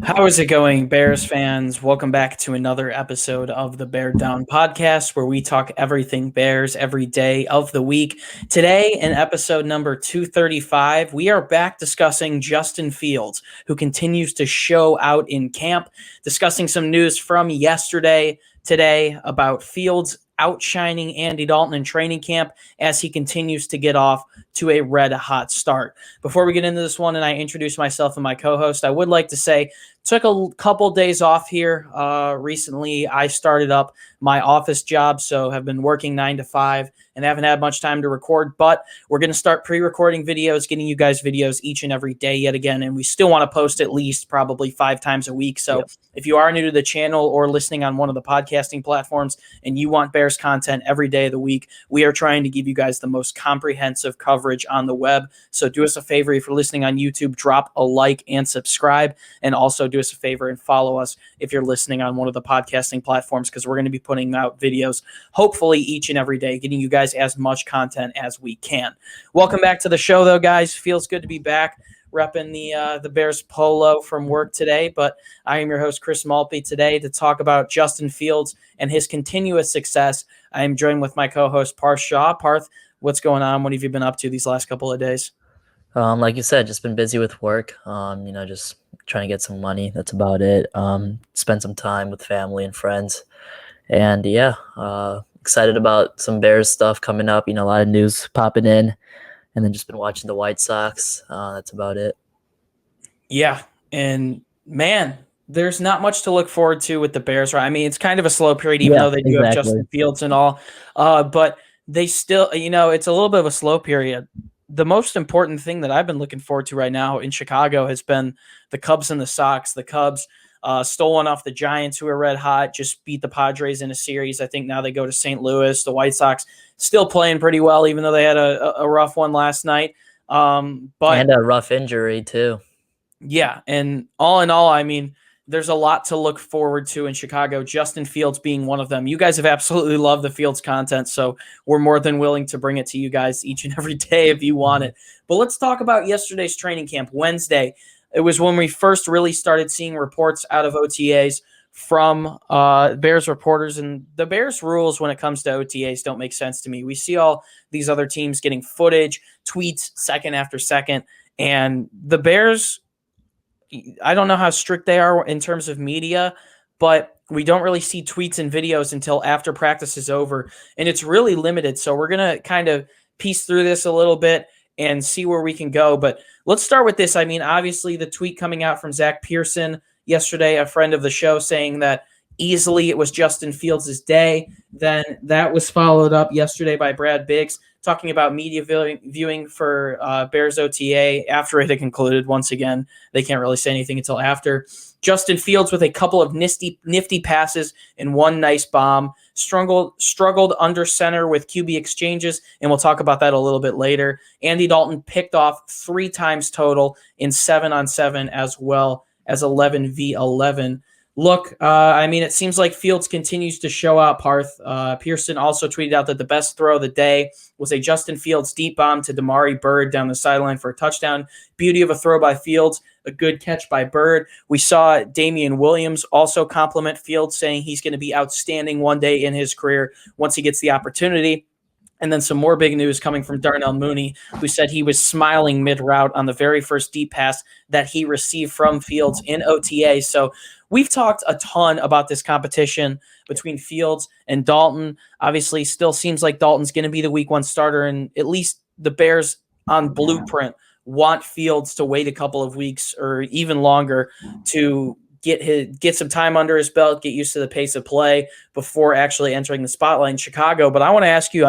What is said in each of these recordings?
How is it going, Bears fans? Welcome back to another episode of the Bear Down podcast, where we talk everything Bears every day of the week. Today, in episode number 235, we are back discussing Justin Fields, who continues to show out in camp, discussing some news from yesterday, today, about Fields outshining Andy Dalton in training camp as he continues to get off to a red-hot start. Before we get into this one and I introduce myself and my co-host, I would like to say, took a couple days off here. Recently, I started up my office job, so have been working 9 to 5 and haven't had much time to record, but we're going to start pre-recording videos, getting you guys videos each and every day yet again, and we still want to post at least probably 5 times a week. So if you are new to the channel or listening on one of the podcasting platforms and you want Bears content every day of the week, we are trying to give you guys the most comprehensive coverage on the web. So do us a favor, if you're listening on YouTube, drop a like and subscribe, and also do us a favor and follow us if you're listening on one of the podcasting platforms, because we're going to be putting out videos hopefully each and every day, getting you guys as much content as we can. Welcome back to the show, though, guys. Feels good to be back repping the Bears polo from work today, but I am your host, Chris Malpe, today to talk about Justin Fields and his continuous success. I am joined with my co-host, Parth Shaw. Parth, what's going on? What have you been up to these last couple of days? Like you said, just been busy with work, just trying to get some money. That's about it. Spend some time with family and friends. And excited about some Bears stuff coming up, a lot of news popping in, and then just been watching the White Sox. That's about it. Yeah. And man, there's not much to look forward to with the Bears, right? I mean, it's kind of a slow period, even though they do have Justin Fields and all, but they still, it's a little bit of a slow period. The most important thing that I've been looking forward to right now in Chicago has been the Cubs and the Sox. The Cubs stole one off the Giants, who are red hot, just beat the Padres in a series. I think now they go to St. Louis. The White Sox still playing pretty well, even though they had a rough one last night. And a rough injury too. Yeah, and all in all, I mean, there's a lot to look forward to in Chicago, Justin Fields being one of them. You guys have absolutely loved the Fields content, so we're more than willing to bring it to you guys each and every day if you want it. But let's talk about yesterday's training camp, Wednesday. It was when we first really started seeing reports out of OTAs from Bears reporters, and the Bears rules when it comes to OTAs don't make sense to me. We see all these other teams getting footage, tweets second after second, and the Bears, I don't know how strict they are in terms of media, but we don't really see tweets and videos until after practice is over, and it's really limited. So we're going to kind of piece through this a little bit and see where we can go. But let's start with this. I mean, obviously the tweet coming out from Zach Pearson yesterday, a friend of the show, saying that easily it was Justin Fields' day. Then that was followed up yesterday by Brad Biggs talking about media viewing for Bears OTA after it had concluded. Once again, they can't really say anything until after. Justin Fields with a couple of nifty passes and one nice bomb. Struggled under center with QB exchanges, and we'll talk about that a little bit later. Andy Dalton picked off 3 times total in 7-on-7 as well as 11v11. Look, it seems like Fields continues to show out, Parth. Pearson also tweeted out that the best throw of the day was a Justin Fields deep bomb to Damari Byrd down the sideline for a touchdown. Beauty of a throw by Fields, a good catch by Byrd. We saw Damian Williams also compliment Fields, saying he's going to be outstanding one day in his career once he gets the opportunity. And then some more big news coming from Darnell Mooney, who said he was smiling mid-route on the very first deep pass that he received from Fields in OTA. So we've talked a ton about this competition between Fields and Dalton. Obviously, still seems like Dalton's going to be the week 1 starter, and at least the Bears on blueprint want Fields to wait a couple of weeks or even longer to get some time under his belt, get used to the pace of play before actually entering the spotlight in Chicago. But I want to ask you,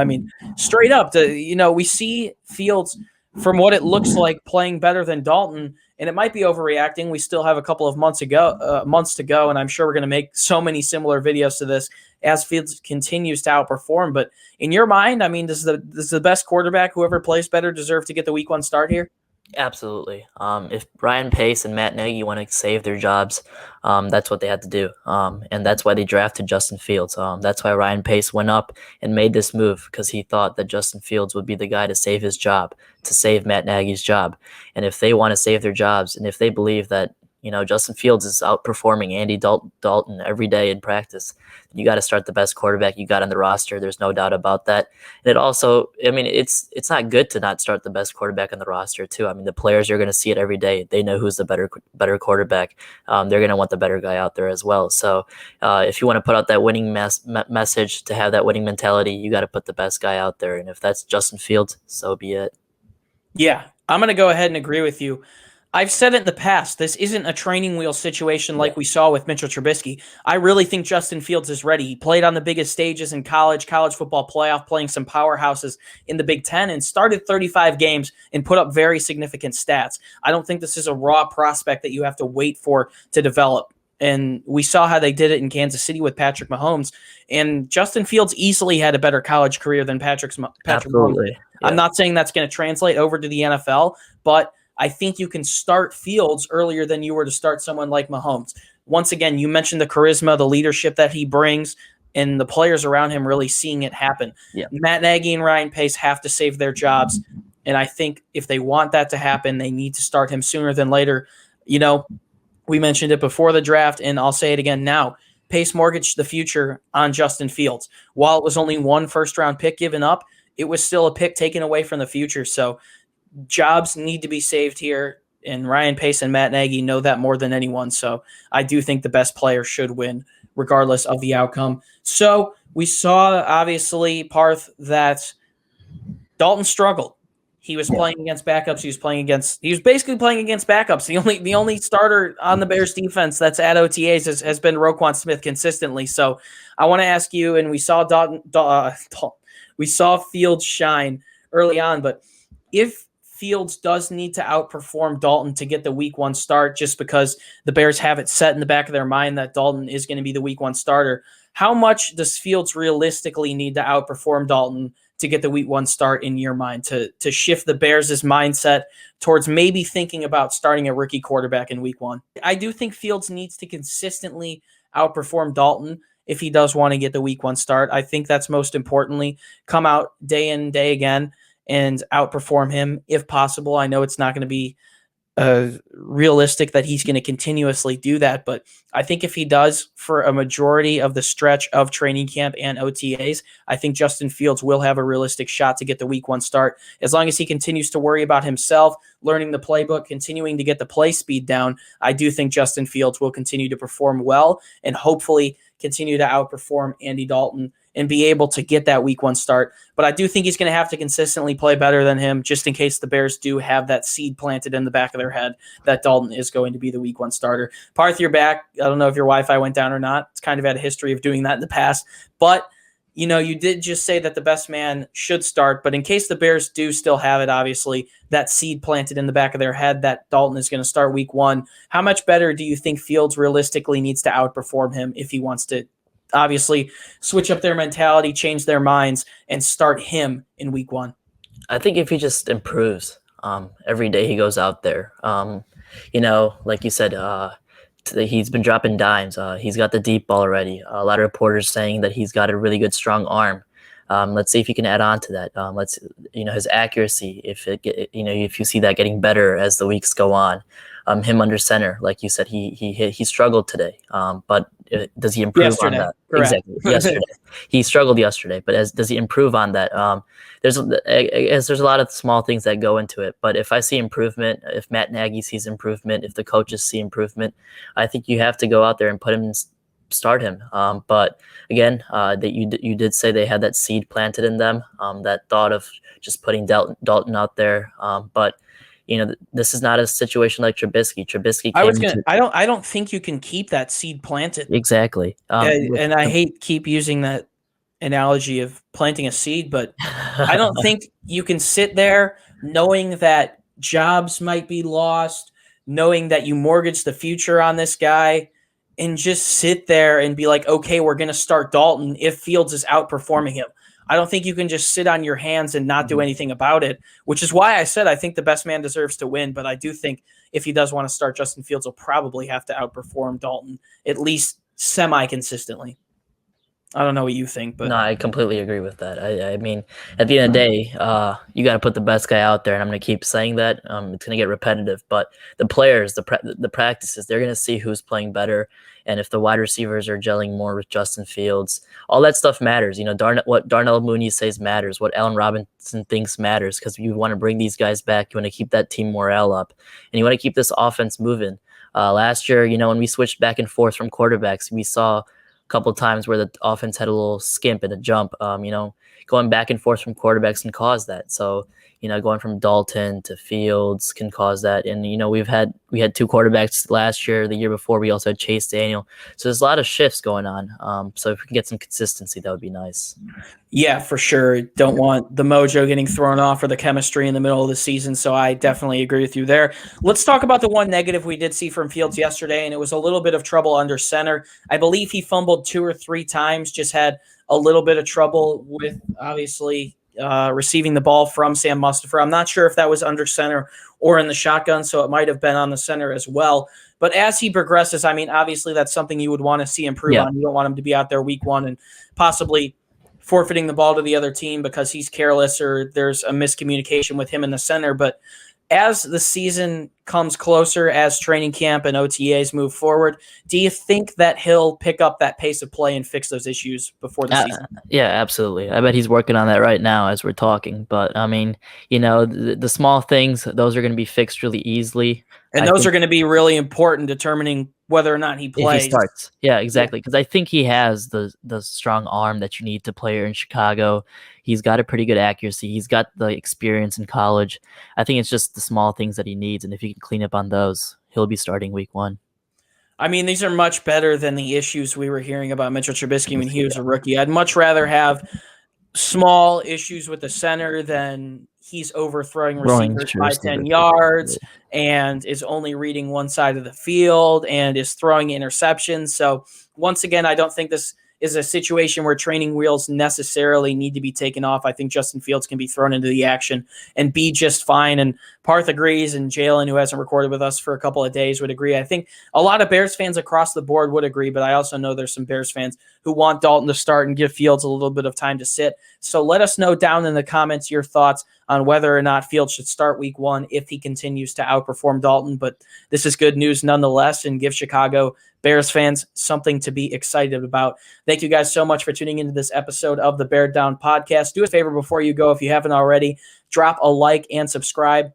straight up, we see Fields, from what it looks like, playing better than Dalton, and it might be overreacting. We still have a couple of months to go, and I'm sure we're going to make so many similar videos to this as Fields continues to outperform. But in your mind, does the best quarterback, whoever plays better, deserve to get the week 1 start here? Absolutely. If Ryan Pace and Matt Nagy want to save their jobs, that's what they had to do. And that's why they drafted Justin Fields. That's why Ryan Pace went up and made this move because he thought that Justin Fields would be the guy to save his job, to save Matt Nagy's job. And if they want to save their jobs, and if they believe that Justin Fields is outperforming Andy Dalton every day in practice, you got to start the best quarterback you got on the roster. There's no doubt about that. And it also, I mean, it's not good to not start the best quarterback on the roster too. I mean, the players are going to see it every day. They know who's the better quarterback. They're going to want the better guy out there as well. So if you want to put out that winning message, to have that winning mentality, you got to put the best guy out there. And if that's Justin Fields, so be it. Yeah, I'm going to go ahead and agree with you. I've said it in the past. This isn't a training wheel situation like we saw with Mitchell Trubisky. I really think Justin Fields is ready. He played on the biggest stages in college football playoff, playing some powerhouses in the Big Ten, and started 35 games and put up very significant stats. I don't think this is a raw prospect that you have to wait for to develop. And we saw how they did it in Kansas City with Patrick Mahomes. And Justin Fields easily had a better college career than Patrick Absolutely. Mahomes. Yeah. I'm not saying that's going to translate over to the NFL, but I think you can start Fields earlier than you were to start someone like Mahomes. Once again, you mentioned the charisma, the leadership that he brings, and the players around him really seeing it happen. Yeah. Matt Nagy and Ryan Pace have to save their jobs, and I think if they want that to happen, they need to start him sooner than later. We mentioned it before the draft, and I'll say it again now. Pace mortgaged the future on Justin Fields. While it was only one first-round pick given up, it was still a pick taken away from the future. So jobs need to be saved here, and Ryan Pace and Matt Nagy know that more than anyone. So I do think the best player should win, regardless of the outcome. So we saw, obviously, Parth, that Dalton struggled. He was playing against backups. He was basically playing against backups. The only starter on the Bears defense that's at OTAs has been Roquan Smith consistently. So I want to ask you, and we saw we saw Fields shine early on, but if Fields does need to outperform Dalton to get the week one start, just because the Bears have it set in the back of their mind that Dalton is going to be the week one starter, how much does Fields realistically need to outperform Dalton to get the week one start in your mind, to shift the Bears' mindset towards maybe thinking about starting a rookie quarterback in week one? I do think Fields needs to consistently outperform Dalton if he does want to get the week one start. I think that's most importantly, come out day in, day again, and outperform him if possible. I know it's not going to be realistic that he's going to continuously do that, but I think if he does for a majority of the stretch of training camp and OTAs, I think Justin Fields will have a realistic shot to get the week one start. As long as he continues to worry about himself, learning the playbook, continuing to get the play speed down, I do think Justin Fields will continue to perform well and hopefully continue to outperform Andy Dalton and be able to get that week one start. But I do think he's going to have to consistently play better than him, just in case the Bears do have that seed planted in the back of their head that Dalton is going to be the week one starter. Parth, you're back. I don't know if your Wi-Fi went down or not. It's kind of had a history of doing that in the past. But, you did just say that the best man should start. But in case the Bears do still have it, obviously, that seed planted in the back of their head that Dalton is going to start week one, how much better do you think Fields realistically needs to outperform him if he wants to obviously switch up their mentality, change their minds, and start him in week one? I think if he just improves every day he goes out there, like you said, he's been dropping dimes. He's got the deep ball already. A lot of reporters saying that he's got a really good, strong arm. Let's see if he can add on to that. His accuracy, if you see that getting better as the weeks go on. Him under center, like you said, he struggled today. But does he improve on that? Correct. Exactly. Yesterday, he struggled yesterday. But does he improve on that? There's a lot of small things that go into it. But if I see improvement, if Matt Nagy sees improvement, if the coaches see improvement, I think you have to go out there and start him. But again, that you did say they had that seed planted in them, that thought of just putting Dalton out there. But this is not a situation like Trubisky. I don't think you can keep that seed planted. Exactly. And I hate keep using that analogy of planting a seed, but I don't think you can sit there knowing that jobs might be lost, knowing that you mortgage the future on this guy, and just sit there and be like, okay, we're going to start Dalton if Fields is outperforming him. I don't think you can just sit on your hands and not do anything about it, which is why I said I think the best man deserves to win. But I do think if he does want to start, Justin Fields will probably have to outperform Dalton at least semi-consistently. I don't know what you think, but No, I completely agree with that. I mean, at the end of the day, you got to put the best guy out there, and I'm going to keep saying that. It's going to get repetitive, but the players, the practices, they're going to see who's playing better, and if the wide receivers are gelling more with Justin Fields, all that stuff matters. You know, what Darnell Mooney says matters, what Allen Robinson thinks matters, because you want to bring these guys back, you want to keep that team morale up, and you want to keep this offense moving. Last year, you know, when we switched back and forth from quarterbacks, we saw couple of times where the offense had a little skimp and a jump. You know, going back and forth from quarterbacks can cause that. So, you know, going from Dalton to Fields can cause that. And, you know, we had two quarterbacks last year. The year before, we also had Chase Daniel. So there's a lot of shifts going on. So if we can get some consistency, that would be nice. Yeah, for sure. Don't want the mojo getting thrown off or the chemistry in the middle of the season. So I definitely agree with you there. Let's talk about the one negative we did see from Fields yesterday, and it was a little bit of trouble under center. I believe he fumbled 2 or 3 times, just had a little bit of trouble with obviously receiving the ball from Sam Mustipher. I'm not sure if that was under center or in the shotgun, so it might have been on the center as well. But as he progresses, I mean, obviously that's something you would want to see improve on. You don't want him to be out there week 1 and possibly forfeiting the ball to the other team because he's careless or there's a miscommunication with him in the center. But as the season comes closer, as training camp and OTAs move forward, do you think that he'll pick up that pace of play and fix those issues before the season? Yeah, absolutely. I bet he's working on that right now as we're talking. But, I mean, you know, the small things, those are going to be fixed really easily. And those are going to be really important determining whether or not he plays. If he starts. Yeah, exactly. Because I think he has the strong arm that you need to play here in Chicago. He's got a pretty good accuracy. He's got the experience in college. I think it's just the small things that he needs. And if he can clean up on those, he'll be starting week 1. I mean, these are much better than the issues we were hearing about Mitchell Trubisky when he was a rookie. I'd much rather have small issues with the center than he's overthrowing receivers by 10 yards and is only reading one side of the field and is throwing interceptions. So once again, I don't think this is a situation where training wheels necessarily need to be taken off. I think Justin Fields can be thrown into the action and be just fine. And Parth agrees, and Jaylen, who hasn't recorded with us for a couple of days, would agree. I think a lot of Bears fans across the board would agree, but I also know there's some Bears fans who want Dalton to start and give Fields a little bit of time to sit. So let us know down in the comments your thoughts on whether or not Fields should start week 1 if he continues to outperform Dalton. But this is good news nonetheless, and give Chicago Bears fans something to be excited about. Thank you guys so much for tuning into this episode of the Bear Down Podcast. Do a favor before you go, if you haven't already, drop a like and subscribe.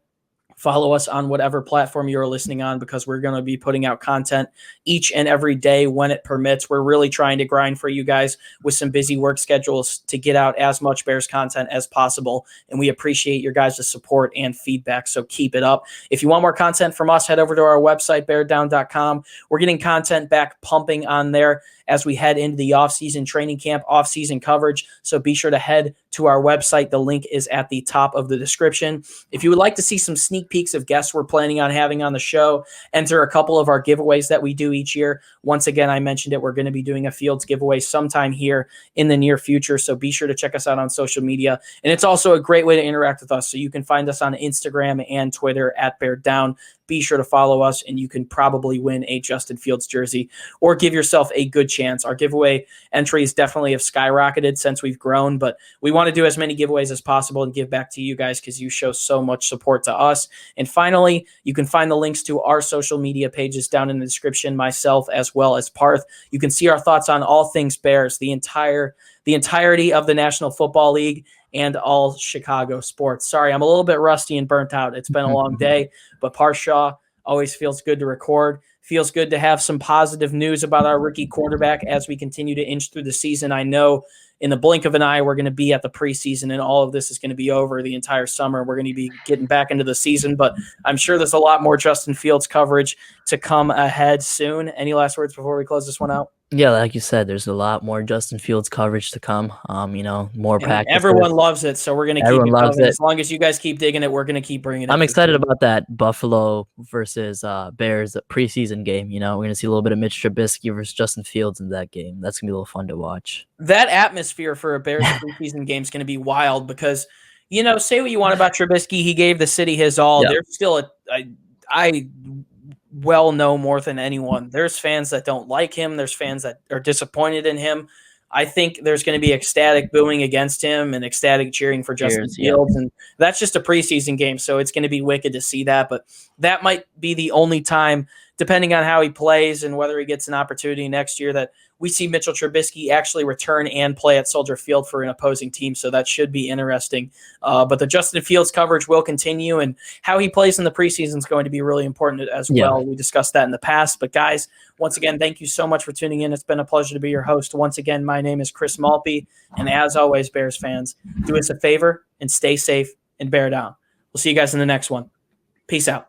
Follow us on whatever platform you're listening on, because we're going to be putting out content each and every day when it permits. We're really trying to grind for you guys with some busy work schedules to get out as much Bears content as possible. And we appreciate your guys' support and feedback. So keep it up. If you want more content from us, head over to our website, beardown.com. We're getting content back pumping on there as we head into the off-season training camp, off-season coverage. So be sure to head to our website. The link is at the top of the description. If you would like to see some sneak peeks of guests we're planning on having on the show, enter a couple of our giveaways that we do each year. Once again, I mentioned it, we're going to be doing a Fields giveaway sometime here in the near future. So be sure to check us out on social media. And it's also a great way to interact with us. So you can find us on Instagram and Twitter at Bear Down. Be sure to follow us, and you can probably win a Justin Fields jersey or give yourself a good chance. Our giveaway entries definitely have skyrocketed since we've grown, but we want to do as many giveaways as possible and give back to you guys because you show so much support to us. And finally, you can find the links to our social media pages down in the description, myself as well as Parth. You can see our thoughts on all things Bears, the entirety of the National Football League, and all Chicago sports. Sorry, I'm a little bit rusty and burnt out. It's been a long day, but Parshaw always feels good to record. Feels good to have some positive news about our rookie quarterback as we continue to inch through the season. I know in the blink of an eye, we're going to be at the preseason, and all of this is going to be over the entire summer. We're going to be getting back into the season, but I'm sure there's a lot more Justin Fields coverage to come ahead soon. Any last words before we close this one out? Yeah, like you said, there's a lot more Justin Fields coverage to come. More And practices. everyone loves it, so we're going to keep Everyone it loves going. it. As long as you guys keep digging it, we're going to keep bringing it. I'm for excited you. about that Buffalo versus Bears preseason game. We're going to see a little bit of Mitch Trubisky versus Justin Fields in that game. That's going to be a little fun to watch. That atmosphere for a Bears preseason game is going to be wild because, say what you want about Trubisky, he gave the city his all. Yeah. There's still I well know more than anyone. There's fans that don't like him. There's fans that are disappointed in him. I think there's going to be ecstatic booing against him and ecstatic cheering for Justin Fields. And that's just a preseason game, so it's going to be wicked to see that. But that might be the only time, depending on how he plays and whether he gets an opportunity next year, that we see Mitchell Trubisky actually return and play at Soldier Field for an opposing team. So that should be interesting. But the Justin Fields coverage will continue, and how he plays in the preseason is going to be really important as well. We discussed that in the past. But guys, once again, thank you so much for tuning in. It's been a pleasure to be your host. Once again, my name is Chris Malpe. And as always, Bears fans, do us a favor and stay safe and bear down. We'll see you guys in the next one. Peace out.